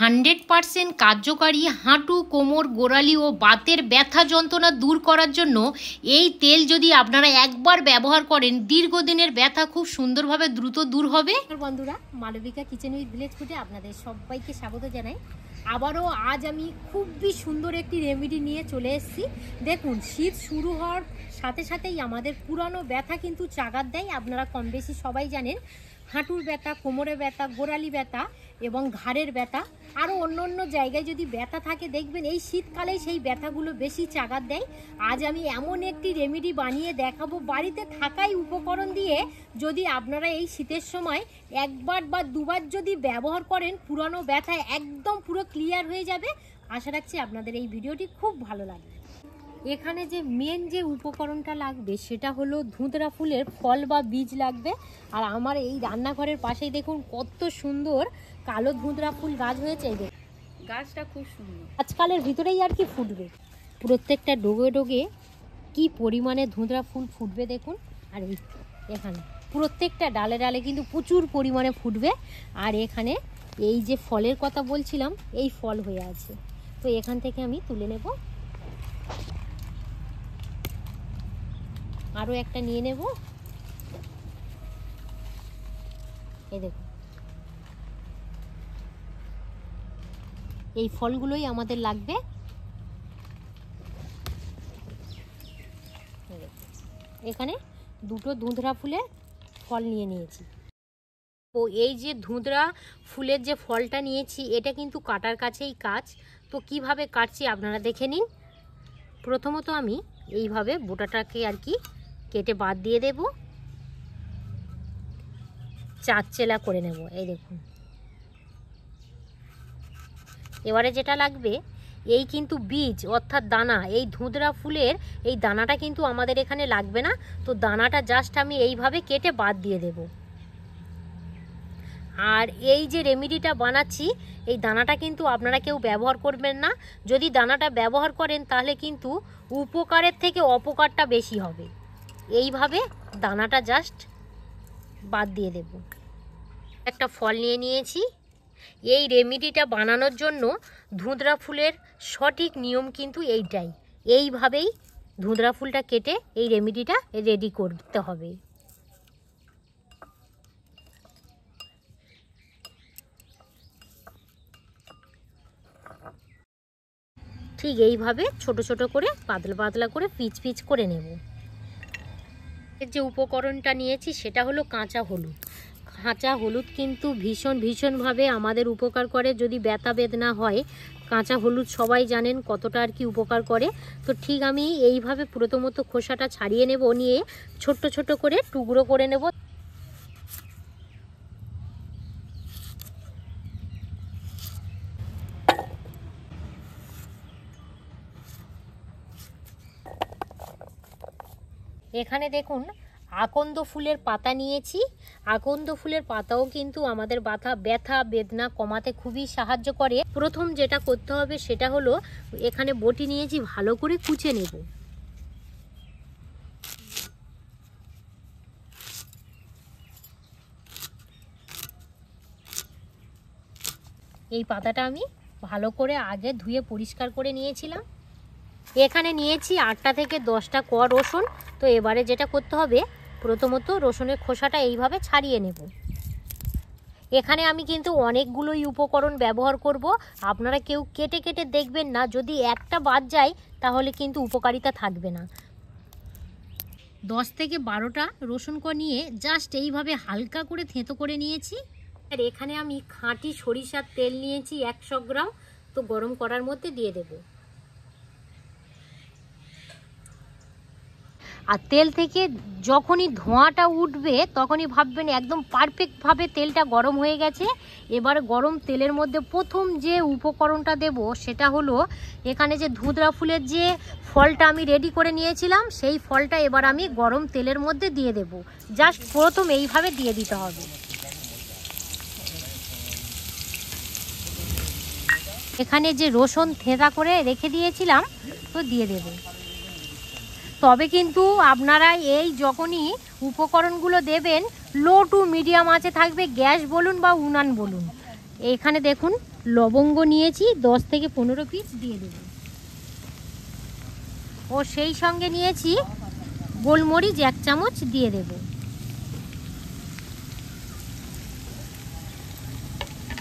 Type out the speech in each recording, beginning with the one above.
100% কার্যকারী হাঁটু, কোমর, গোড়ালি ও বাতের ব্যথা যন্ত্রণা দূর করার জন্য এই তেল যদি আপনারা একবার ব্যবহার করেন, দীর্ঘদিনের ব্যথা খুব সুন্দরভাবে দ্রুত দূর হবে। বন্ধুরা, মালবিকা কিচেন উইথ ভিলেজ ফুডে আপনাদের সবাইকে স্বাগত জানাই। আবারও আজ আমি খুবই সুন্দর একটি রেমেডি নিয়ে চলে এসেছি। দেখুন, শীত শুরু হওয়ার সাথে সাথেই আমাদের পুরানো ব্যথা কিন্তু চাগার দেয়। আপনারা কম বেশি সবাই জানেন, হাঁটুর ব্যথা, কোমরে ব্যথা, গোড়ালি ব্যথা এবং ঘাড়ের ব্যথা, আরও অন্য অন্য জায়গায় যদি ব্যথা থাকে দেখবেন এই শীতকালেই সেই ব্যথাগুলো বেশি চাগার দেয়। আজ আমি এমন একটি রেমেডি বানিয়ে দেখাবো, বাড়িতে থাকাই উপকরণ দিয়ে যদি আপনারা এই শীতের সময় একবার বা দুবার যদি ব্যবহার করেন, পুরানো ব্যথা একদম পুরো ক্লিয়ার হয়ে যাবে। আশা রাখছি আপনাদের এই ভিডিওটি খুব ভালো লাগবে। এখানে যে মেন যে উপকরণটা লাগবে সেটা হলো ধুতরা ফুলের ফল বা বীজ লাগবে। আর আমার এই রান্নাঘরের পাশেই দেখুন কত সুন্দর কালো ধুতরা ফুল গাছ হয়েছে। এই দেখুন, গাছটা খুব সুন্দর, আজকালের ভিতরেই আর কি ফুটবে। প্রত্যেকটা ডোগে ডোগে কি পরিমাণে ধুতরা ফুল ফুটবে দেখুন। আর এখানে প্রত্যেকটা ডালে ডালে কিন্তু প্রচুর পরিমাণে ফুটবে। আর এখানে এই যে ফলের কথা বলছিলাম, এই ফল হয়ে আছে। তো এখান থেকে আমি তুলে নেব, আরও একটা নিয়ে নেব। এই দেখুন, এই ফলগুলোই আমাদের লাগবে। এখানে দুটো ধুতরা ফুলের ফল নিয়ে নিয়েছি। তো এই যে ধুতরা ফুলের যে ফলটা নিয়েছি, এটা কিন্তু কাটার কাছেই কাজ। তো কিভাবে কাটছি আপনারা দেখে নিন। প্রথমত আমি এইভাবে বোটাটাকে আর কি কেটে বাদ দিয়ে দেব, চারচেলা করে নেব। এই দেখুন, এবারে যেটা লাগবে এই কিন্তু বীজ অর্থাৎ দানা। এই ধুতরা ফুলের এই দানাটা কিন্তু আমাদের এখানে লাগবে না। তো দানাটা জাস্ট আমি এইভাবে কেটে বাদ দিয়ে দেব। আর এই যে রেমেডিটা বানাচ্ছি, এই দানাটা কিন্তু আপনারা কেউ ব্যবহার করবেন না। যদি দানাটা ব্যবহার করেন তাহলে কিন্তু উপকারের থেকে অপকারটা বেশি হবে। এইভাবে দানাটা জাস্ট বাদ দিয়ে দেব। একটা ফল নিয়ে নিয়েছি। এই রেমেডিটা বানানোর জন্য ধুতরা ফুলের সঠিক নিয়ম কিন্তু এইটাই। এইভাবেই ধুতরা ফুলটা কেটে এই রেমেডিটা রেডি করতে হবে। ঠিক এইভাবে ছোট ছোট করে পাতলা পাতলা করে পিচ পিচ করে নেব। যে উপকরণটা নিয়েছি সেটা হলো কাঁচা হলুদ। কাঁচা হলুদ কিন্তু ভীষণভাবে আমাদের উপকার করে যদি ব্যথা বেদনা হয়। কাঁচা হলুদ সবাই জানেন কতটা আর কি উপকার করে। তো ঠিক আমি এইভাবে প্রথমত খোসাটা ছাড়িয়ে নেব, নিয়ে ছোট্ট ছোট করে টুকরো করে নেব। এখানে দেখুন আকন্দ ফুলের পাতা নিয়েছি। আকন্দ ফুলের পাতাও কিন্তু আমাদের ব্যথা বেদনা কমাতে খুবই সাহায্য করে। প্রথম যেটা করতে হবে সেটা হলো এখানে বটি নিয়েছি, ভালো করে কুচে নেব। এই পাতাটা আমি ভালো করে আগে ধুয়ে পরিষ্কার করে নিয়েছিলাম। এখানে নিয়েছি 8টা থেকে 10টা কোয়া রসুন। তো এবারে যেটা করতে হবে, প্রথমত রসুনের খোসাটা এইভাবে ছাড়িয়ে নেব। এখানে আমি কিন্তু অনেকগুলোই উপকরণ ব্যবহার করব। আপনারা কেউ কেটে কেটে দেখবেন না, যদি একটা বাদ যায় তাহলে কিন্তু উপকারিতা থাকবে না। 10 থেকে 12টা রসুন কোয়া নিয়ে জাস্ট এইভাবে হালকা করে থেঁতো করে নিয়েছি। আর এখানে আমি খাঁটি সরিষার তেল নিয়েছি 100 গ্রাম। তো গরম করার মধ্যে দিয়ে দেব। আর তেল থেকে যখনই ধোঁয়াটা উঠবে তখনই ভাববেন একদম পারফেক্টভাবে তেলটা গরম হয়ে গেছে। এবার গরম তেলের মধ্যে প্রথম যে উপকরণটা দেব সেটা হলো এখানে যে ধুতরা ফুলের যে ফলটা আমি রেডি করে নিয়েছিলাম, সেই ফলটা এবার আমি গরম তেলের মধ্যে দিয়ে দেব। জাস্ট প্রথম এইভাবে দিয়ে দিতে হবে। এখানে যে রসুন থেঁতা করে রেখে দিয়েছিলাম, তো দিয়ে দেব। তবে কিন্তু আপনারা এই যখনই উপকরণগুলো দেবেন লো টু মিডিয়াম আঁচে থাকবে, গ্যাস বলুন বা উনান বলুন। এখানে দেখুন লবঙ্গ নিয়েছি 10 থেকে 15 পিস দিয়ে দেব। ও সেই সঙ্গে নিয়েছি গোলমরিচ 1 চামচ দিয়ে দেব।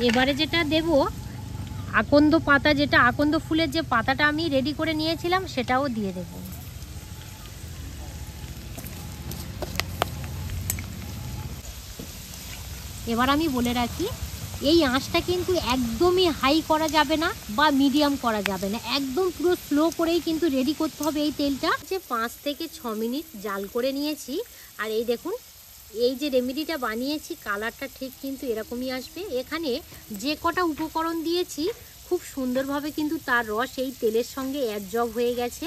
এবারে যেটা দেব আকন্দ পাতা, যেটা আকন্দ ফুলের যে পাতাটা আমি রেডি করে নিয়েছিলাম সেটাও দিয়ে দেব। এবার আমি বলে রাখি এই আঁচটা কিন্তু একদমই হাই করা যাবে না বা মিডিয়াম করা যাবে না, একদম পুরো স্লো করেই কিন্তু রেডি করতে হবে এই তেলটা। যে 5 থেকে 6 মিনিট জাল করে নিয়েছি। আর এই দেখুন এই যে রেমেডিটা বানিয়েছি কালারটা ঠিক কিন্তু এরকমই আসবে। এখানে যে কটা উপকরণ দিয়েছি খুব সুন্দরভাবে কিন্তু তার রস এই তেলের সঙ্গে অ্যাডজব হয়ে গেছে।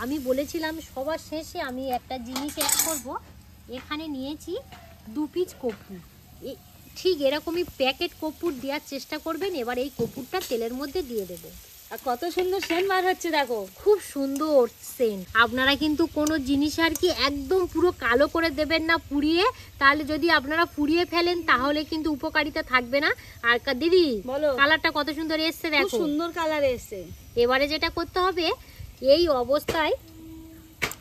আমি বলেছিলাম সবার শেষে আমি একটা জিনিস অ্যাড করব। এখানে নিয়েছি 2 পিস কর্পূর, ঠিক এরকমই প্যাকেট কর্পূর দেওয়ার চেষ্টা করবেন। এবার এই কর্পূরটা তেলের মধ্যে দিয়ে দেব। আর কত সুন্দর সেন্ট বার হচ্ছে দেখো, খুব সুন্দর সেন্ট। আপনারা কিন্তু কোনো জিনিস আর কি একদম পুরো কালো করে দেবেন না পুড়িয়ে, তাহলে যদি আপনারা পুড়িয়ে ফেলেন তাহলে কিন্তু উপকারিতা থাকবে না। আর দিদি বলো, কালারটা কত সুন্দর এসছে দেখো, সুন্দর কালার এসছে। এবারে যেটা করতে হবে এই অবস্থায়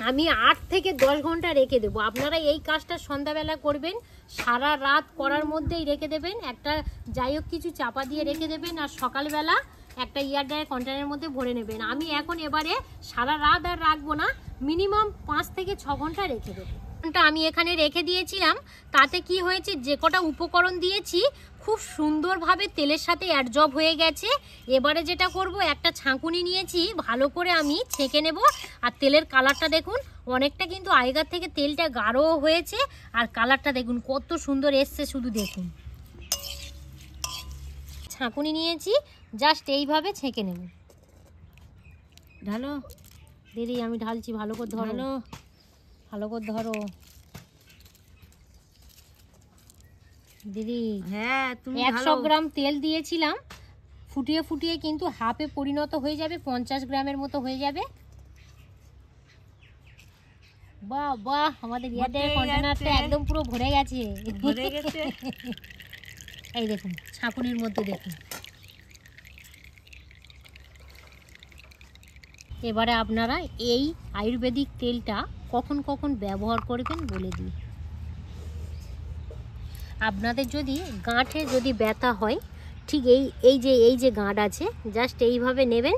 আমি 8 থেকে 10 ঘন্টা রেখে দেবো। আপনারা এই কাজটা সন্ধ্যাবেলা করবেন, সারা রাত করার মধ্যেই রেখে দেবেন। একটা যাই হোক কিছু চাপা দিয়ে রেখে দেবেন আর সকালবেলা একটা এয়ারটাইট কন্টেনারের মধ্যে ভরে নেবেন। আমি এখন এবারে সারা রাত আর রাখবো না, মিনিমাম 5 থেকে 6 ঘন্টা রেখে দেবো। আমি এখানে রেখে দিয়েছিলাম, তাতে কি হয়েছে যে কটা উপকরণ দিয়েছি খুব সুন্দরভাবে তেলের সাথে অ্যাডজব হয়ে গেছে। এবারে যেটা করব একটা ছাঁকুনি নিয়েছি, ভালো করে আমি ছেঁকে নেব। আর তেলের কালারটা দেখুন অনেকটা কিন্তু আগেকার থেকে তেলটা গাঢ় হয়েছে। আর কালারটা দেখুন কত সুন্দর এসছে, শুধু দেখুন। ছাঁকুনি নিয়েছি, জাস্ট এইভাবে ছেঁকে নেব। ঢালো দিদি, আমি ঢালছি, ভালো করে ধরো, ভালো করে ধরো দিদি। হ্যাঁ, তুমি 100 গ্রাম তেল দিয়েছিলাম, ফুটিয়ে ফুটিয়ে কিন্তু হাফে পরিণত হয়ে যাবে, 50 গ্রামের মতো হয়ে যাবে। বাহ বাহ, আমাদের এয়ারটাইট কন্টেনারটা একদম পুরো ভরে গেছে। এই দেখুন ছাঁকুনির মধ্যে দেখুন। এবারে আপনারা এই আয়ুর্বেদিক তেলটা কখন কখন ব্যবহার করবেন বলে দিই। আপনাদের যদি গাঁটে যদি ব্যথা হয়, ঠিক এই যে গাঁট আছে, জাস্ট এইভাবে নেবেন।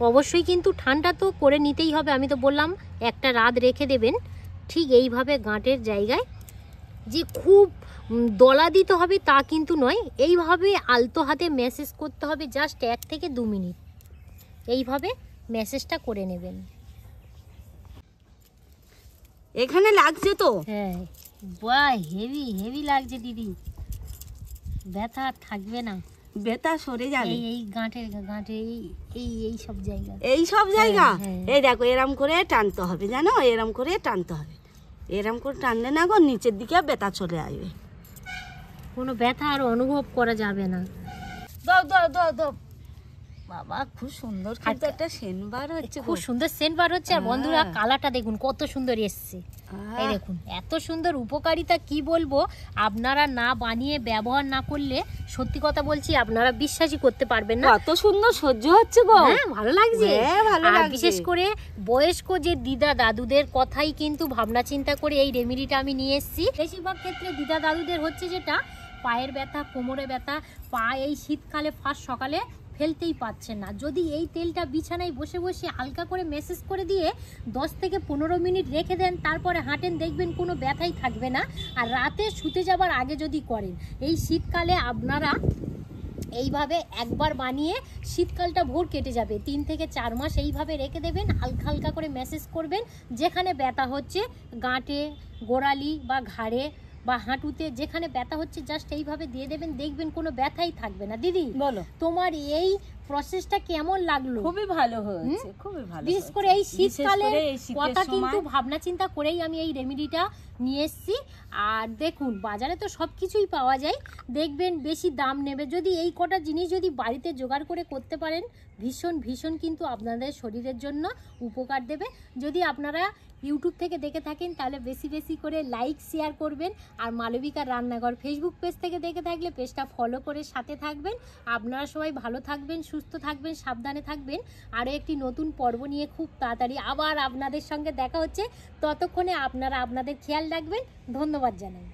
অবশ্যই কিন্তু ঠান্ডা তো করে নিতেই হবে, আমি তো বললাম একটা রাত রেখে দেবেন। ঠিক এইভাবে গাঁটের জায়গায়, যে খুব দলা দিতে হবে তা কিন্তু নয়, এইভাবে আলতো হাতে ম্যাসেজ করতে হবে জাস্ট 1 থেকে 2 মিনিট। এইভাবে ম্যাসেজটা করে নেবেন। এখানে লাগছে তো? হ্যাঁ, বাহ, হেভি হেভি লাগছে দিদি, ব্যথা থাকবে না, ব্যথা সরে যাবে। এই গাঁটে এই সব জায়গা, এই সব জায়গা। হ্যাঁ। এই দেখো এরম করে টানতে হবে, জানো, এরম করে টানতে হবে। এরম করে টানলে না গো নিচের দিকে ব্যথা চলে আসবে, কোনো ব্যথা আর অনুভব করা যাবে না। দাও দাও দাও দাও। বাবা খুব সুন্দর কিন্তু একটা সেন্ট বার হচ্ছে, খুব সুন্দর সেন্ট বার হচ্ছে। আর বন্ধুরা কালারটা দেখুন কত সুন্দর এসছে। এই দেখুন এত সুন্দর উপকারিতা কি বলবো, আপনারা না বানিয়ে ব্যবহার না করলে সত্যি কথা বলছি আপনারা বিশ্বাসই করতে পারবেন না। কত সুন্দর সহ্য হচ্ছে গো। হ্যাঁ, ভালো লাগছে। হ্যাঁ, ভালো আর লাগছে। বিশেষ করে বয়স্ক যে দিদা দাদুদের কথাই কিন্তু ভাবনা চিন্তা করে এই রেমেডিটা আমি নিয়ে এসেছি। বেশিরভাগ ক্ষেত্রে দিদা দাদুদের হচ্ছে যেটা পায়ের ব্যথা, কোমরে ব্যথা, পা এই শীতকালে ফার্স্ট সকালে ফেলতেই পাচ্ছেন না। যদি এই তেলটা বিছানায় বসে বসে হালকা করে ম্যাসেজ করে দিয়ে 10 থেকে 15 মিনিট রেখে দেন, তারপরে হাঁটেন, দেখবেন কোনো ব্যথাই থাকবে না। আর রাতে শুতে যাবার আগে যদি করেন, এই শীতকালে আপনারা এইভাবে একবার বানিয়ে শীতকালটা ভোর কেটে যাবে। 3 থেকে 4 মাস এইভাবে রেখে দেবেন, হালকা হালকা করে ম্যাসেজ করবেন। যেখানে ব্যথা হচ্ছে গাঁটে, গোড়ালি বা ঘাড়ে বা হাঁটুতে, যেখানে ব্যথা হচ্ছে জাস্ট এইভাবে দিয়ে দেবেন, দেখবেন কোনো ব্যথাই থাকবে না। দিদি বলো, তোমার এই প্রসেসটা কেমন লাগলো? খুবই ভালো হয়েছে, খুবই ভালো। বিশেষ করে এই শীতকালে কথা কিন্তু ভাবনা চিন্তা করেই আমি এই রেমেডিটা নিয়ে এসেছি। আর দেখুন বাজারে তো সব কিছুই পাওয়া যায়, দেখবেন বেশি দাম নেবে। যদি এই কটা জিনিস যদি বাড়িতে জোগাড় করে করতে পারেন, ভীষণ ভীষণ কিন্তু আপনাদের শরীরের জন্য উপকার দেবে। যদি আপনারা ইউটিউব থেকে দেখে থাকেন তাহলে বেশি বেশি করে লাইক শেয়ার করবেন। আর মালবিকার রান্নাঘর ফেসবুক পেজ থেকে দেখে থাকলে পেজটা ফলো করে সাথে থাকবেন। আপনারা সবাই ভালো থাকবেন, সুস্থ থাকবেন, সাবধানে থাকবেন। আরও একটি নতুন পর্ব নিয়ে খুব তাড়াতাড়ি আবার আপনাদের সঙ্গে দেখা হচ্ছে। ততক্ষণে আপনারা আপনাদের খেয়াল রাখবেন। ধন্যবাদ জানাই।